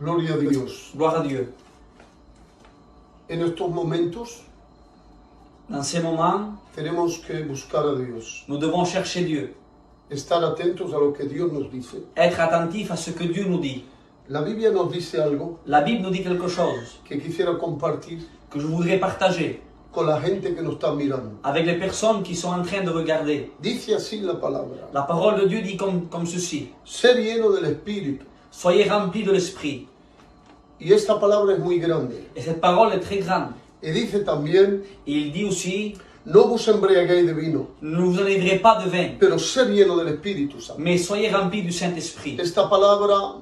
Gloria a Dios. Gloire à Dieu. En estos momentos Dans ces moments, tenemos que buscar a Dios, nous devons chercher Dieu, estar atentos a lo que Dios nos dice. être attentifs à ce que Dieu nous dit. La Biblia nos dice algo La Bible nous dit quelque chose que quisiera compartir que je voudrais partager con la gente que nos está mirando. avec les personnes qui sont en train de regarder. Dice así la palabra: La parole de Dieu dit comme ceci. ser lleno del Espíritu. Soyez remplis de l'Esprit. Y esta palabra es muy grande. Et cette parole est très grande. Y dice también: Et il dit aussi, no vos embriaguéis de vino, ne vous enivrez pas de vin, pero ser lleno del Espíritu Santo. mais soyez remplis du Saint-Esprit. Esta palabra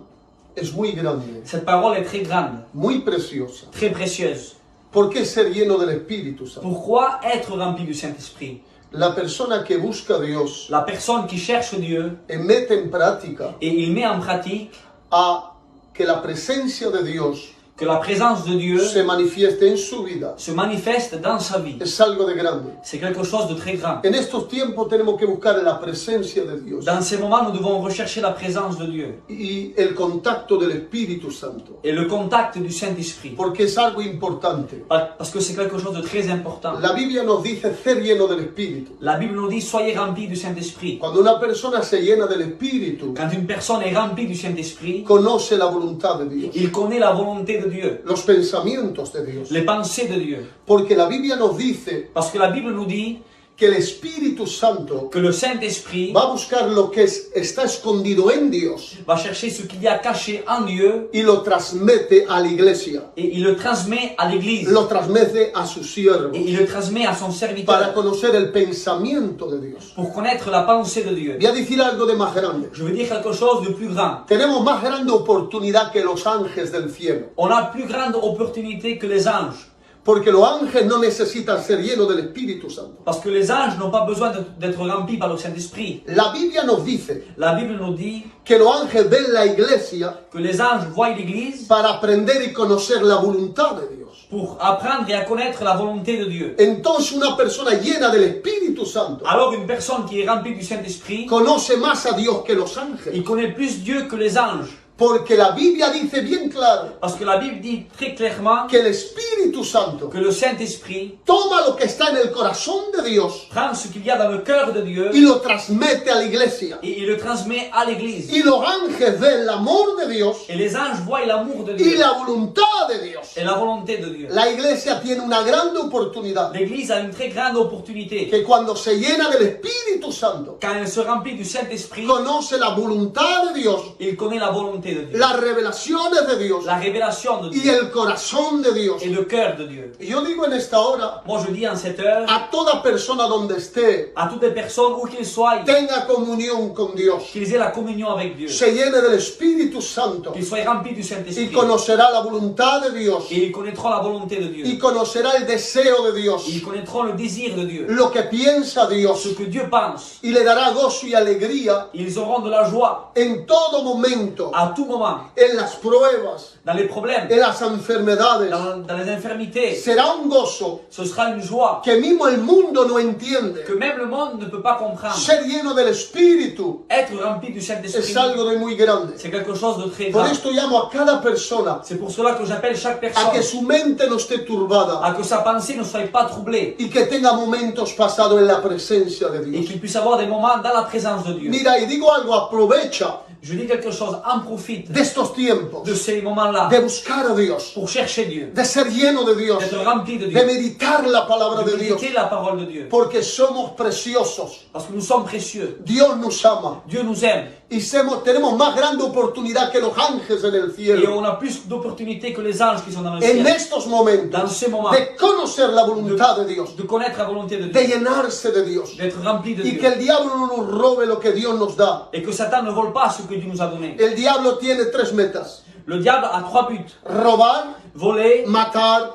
es muy grande, Cette parole est très grande, muy preciosa. très précieuse. ¿Por qué ser lleno del Espíritu Santo? Pourquoi être rempli du Saint-Esprit? La persona que busca a Dios La personne qui cherche Dieu y mete en práctica et il met en pratique a que la presencia de Dios que la présence de Dieu se manifieste en su vida se manifeste dans sa vie. es algo de grande. C'est quelque chose de très grand. En estos tiempos tenemos que buscar la presencia de Dios Dans ces moments, nous devons rechercher la présence de Dieu y el contacto del Espíritu Santo, et le contact du Saint-Esprit. porque es algo importante. Parce que c'est quelque chose de très important. La Biblia nos dice ser lleno del Espíritu. La Bible nous dit, soyez remplis du Saint-Esprit. Cuando una persona se llena del Espíritu, Quand une personne est remplie du Saint-Esprit, conoce la voluntad de Dios, il connaît la volonté de Dieu, los pensamientos de Dios. les pensées de Dieu. Porque la Biblia nos dice Parce que la Bible nous dit que el Espíritu Santo que le Saint-Esprit va a buscar lo que está escondido en Dios va chercher ce qu'il y a caché en Dieu y lo transmite a la iglesia, et il le transmet à l'Église lo transmite a sus siervos, et il le transmet à son para serviteur conocer el pensamiento de Dios. pour connaître la pensée de Dieu. Voy a decir algo de más grande. Je veux dire quelque chose de plus grand. Tenemos más grande oportunidad que los ángeles del cielo, On a plus grande opportunité que les anges. porque los ángeles no necesitan ser llenos del Espíritu Santo. Parce que les anges n'ont pas besoin d'être remplis par le Saint-Esprit. La Biblia nos dice La Bible nous dit que los ángeles ven la iglesia que les anges voient l'Église para aprender y conocer la voluntad de Dios. pour apprendre et à connaître la volonté de Dieu. Entonces una persona llena del Espíritu Santo Alors une personne qui est remplie du Saint-Esprit, conoce más a Dios que los ángeles. il connaît plus Dieu que les anges. Porque la Biblia dice bien claro Parce que la Bible dit très clairement que el Espíritu Santo que le Saint-Esprit toma lo que está en el corazón de Dios prend ce qu'il y a dans le cœur de Dieu y lo transmite a la iglesia. et il le transmet à l'Église. Y los ángeles ven el amor de Dios Et les anges voient l'amour de y Dieu la voluntad de Dios. et la volonté de Dieu. La iglesia tiene una grande oportunidad L'Église a une très grande opportunité. que cuando se llena del Espíritu Santo Quand elle se remplit du Saint-Esprit, conoce la voluntad de Dios, il connaît la volonté de Dieu, las revelaciones de Dios la révélation de y Dieu el corazón de Dios. et le cœur de Dieu. Y yo digo en esta hora Moi je dis en cette heure, a toda persona donde esté, à toutes les personnes, où qu'ils soient, tenga comunión con Dios, qu'ils aient la communion avec Dieu, se llene del Espíritu Santo qu'ils soient remplis du y Saint-Esprit conocerá la voluntad de Dios et ils connaîtront la volonté de Dieu. y conocerá el deseo de Dios, Ils connaîtront le désir de Dieu, lo que piensa Dios, ce que Dieu pense. y le dará gozo y alegría Ils auront de la joie en todo momento, à tout moment, en las pruebas, dans les problèmes, en las enfermedades. dans les infirmités. Será un gozo Ce sera une joie que mismo el mundo no entiende. que même le monde ne peut pas comprendre. Ser lleno del Espíritu Être rempli du es Saint-Esprit, algo de muy grande. c'est quelque chose de très Por grand. esto llamo a cada persona C'est pour cela que j'appelle chaque a que personne su mente no esté turbada à que sa pensée ne soit pas troublée y que tenga momentos pasados en la presencia de et Dios. qu'il puisse avoir des moments dans la présence de Dieu. Mira, y digo algo, aprovecha Je dis quelque chose, en profite de estos tiempos, de ces moments-là de buscar a Dios, pour chercher Dieu, de ser lleno de Dios, d'être rempli de de Dieu, meditar la palabra de de Dios, méditer la parole de Dieu. porque somos preciosos. Parce que nous sommes précieux. Dios nos ama Dieu nous aime y tenemos más grande oportunidad que los ángeles en el et cielo. on a plus d'opportunités que les anges qui sont dans le En ciel. estos momentos, Dans ces moments, de conocer la voluntad de Dios, de connaître la volonté de de Dieu, llenarse de Dios, d'être rempli de y Dieu. que el diablo no nos robe lo que Dios nos da. Et que Satan ne vole pas ce que Dieu nous a donné. El diablo tiene tres metas: Le diable a 3 buts. robar, Voler, matar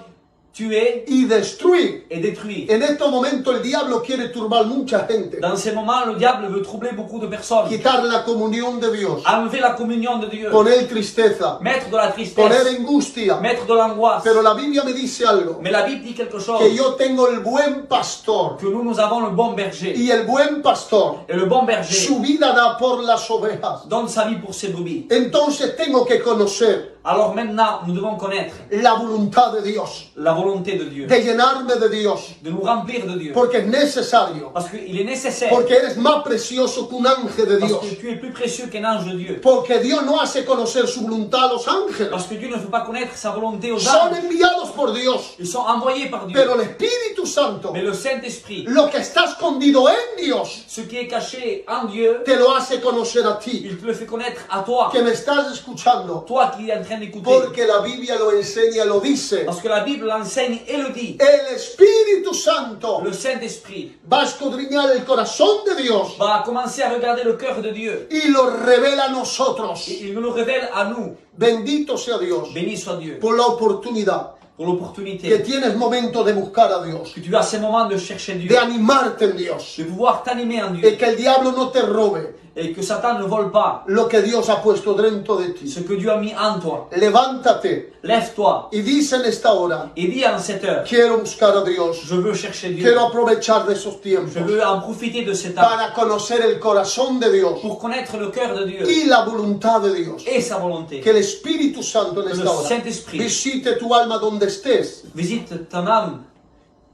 tuer y destruir. et détruire. En este momento el diablo quiere turbar mucha gente, Dans ces moments, le diable veut troubler beaucoup de personnes. quitar la comunión de Dios, Enlever la communion de Dieu. poner tristeza, Mettre de la poner tristesse. angustia. Mettre de l'angoisse. Pero la Biblia me dice algo, Mais la Bible dit quelque chose. que yo tengo el buen pastor, Que nous avons le bon berger. y el buen pastor Et le bon berger su vida da por las ovejas. donne sa vie pour ses brebis. Entonces tengo que conocer Alors maintenant, nous devons connaître la voluntad de Dios, la volonté de Dieu, de llenarme de Dios, de nous remplir de Dieu. porque es necesario, Parce qu'il est nécessaire, porque eres más precioso que un ángel de parce Dios, que tu es plus précieux qu'un ange de Dieu. porque Dios no hace conocer su voluntad a los ángeles, Parce que Dieu ne fait pas connaître sa volonté aux son anges. enviados por Dios, Ils sont envoyés par Dieu. pero el Espíritu Santo, Mais le Saint-Esprit, lo que está escondido en Dios, ce qui est caché en Dieu, te lo hace conocer a ti, il te le fait connaître à toi. que me estás escuchando, Toi qui es en train d'écouter. porque la Biblia lo enseña, lo dice. Parce que la Bible l'enseigne et le dit. El Espíritu Santo Le Saint-Esprit va a escudriñar el corazón de Dios va commencer à regarder le cœur de Dieu. y lo revela a nosotros. Et il nous le révèle à nous. Bendito sea Dios Béni soit Dieu por la oportunidad pour que l'opportunité tienes momento de buscar a Dios, que tu as ces moments de chercher Dieu, de animarte en Dios, de pouvoir t'animer en de Dieu que el diablo no te robe et que Satan ne vole pas lo que Dios ha puesto dentro de ti. ce que Dieu a mis en toi. Levántate Lève-toi y dice en esta hora, et dis en cette heure, quiero buscar a Dios, je veux chercher Dieu. quiero aprovechar de esos Je tiempos veux en profiter de cet temps para conocer el corazón de Dios pour connaître le cœur de Dieu y la voluntad de Dios. et sa volonté. Que el Espíritu Santo en Que le esta hora Saint-Esprit visite tu alma donde estés. visite ton âme,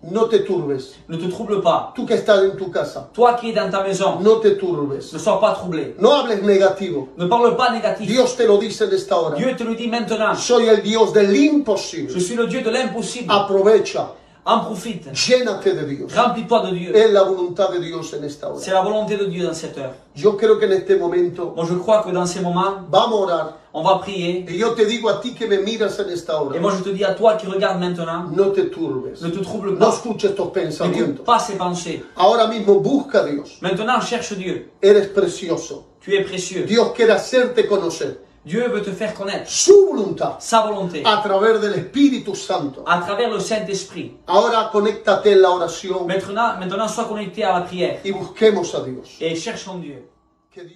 No te turbes. ne te trouble pas. Tú que estás en tu casa, Toi qui es dans ta maison, no te turbes. ne sois pas troublé. No hables negativo. Ne parle pas négatif. Dios te lo dice en esta hora. Dieu te le dit maintenant. Soy el Dios del Je imposible. suis le Dieu de l'impossible. Aprovecha. En profite. Llénate de Dios. Remplis-toi de Dieu. Es la voluntad de Dios en esta hora. C'est la volonté de Dieu dans cette heure. Yo creo que en este momento Moi, je crois que dans ces moments, vamos a orar. on va prier. Y yo te digo a ti que me miras en esta Et hora, moi, je te dis à toi qui regarde maintenant, no te turbes. ne te trouble No pas. escuches estos N'écoute pensamientos. pas ces pensées. Ahora mismo busca a Dios. Maintenant, cherche Dieu. Eres precioso. Tu es précieux. Dios quiere hacerte conocer Dieu veut te faire connaître su voluntad sa volonté a través del Espíritu Santo. à travers le Saint-Esprit. Ahora conéctate en la oración Maintenant, sois connecté à la prière y busquemos a Dios. et cherchons Dieu. Que Dios